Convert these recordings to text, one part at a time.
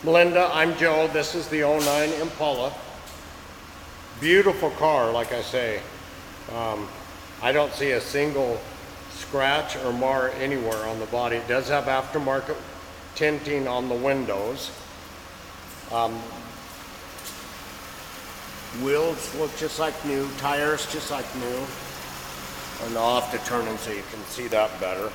Melinda, I'm Joe. This is the '09 Impala. Beautiful car, like I say. I don't see a single scratch or mar anywhere on the body. It does have aftermarket tinting on the windows. Wheels look just like new, tires just like new. And I'll have to turn them so you can see that better.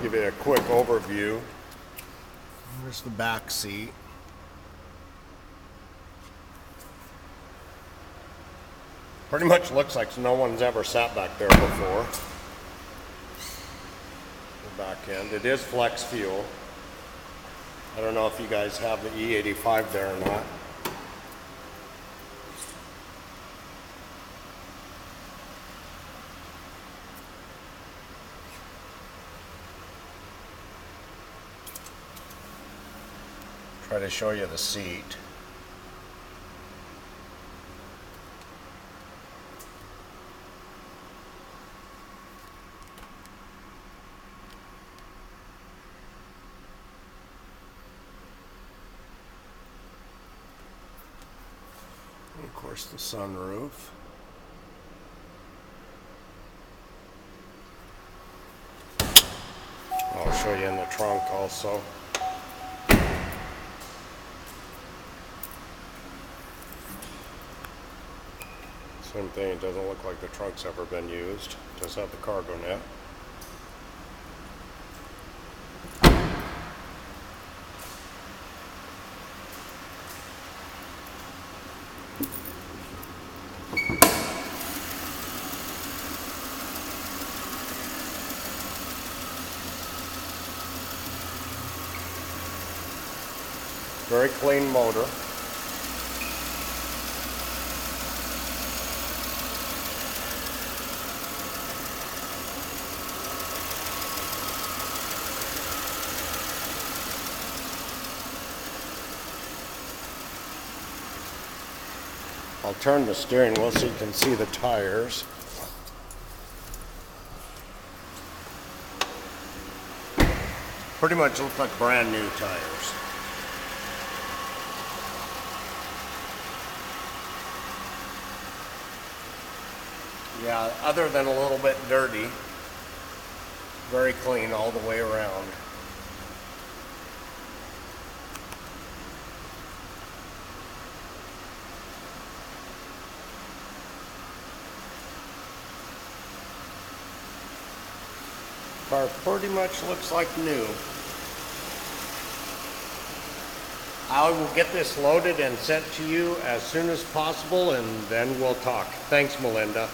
Give you a quick overview. Here's the back seat. Pretty much looks like no one's ever sat back there before. The back end. It is flex fuel. I don't know if you guys have the E85 there or not. Try to show you the seat. And of course the sunroof. I'll show you in the trunk also. Same thing, it doesn't look like the trunk's ever been used. It does have the cargo net. Very clean motor. I'll turn the steering wheel so you can see the tires. Pretty much look like brand new tires. Yeah, other than a little bit dirty, very clean all the way around. Car pretty much looks like new. I will get this loaded and sent to you as soon as possible, and then we'll talk. Thanks, Melinda.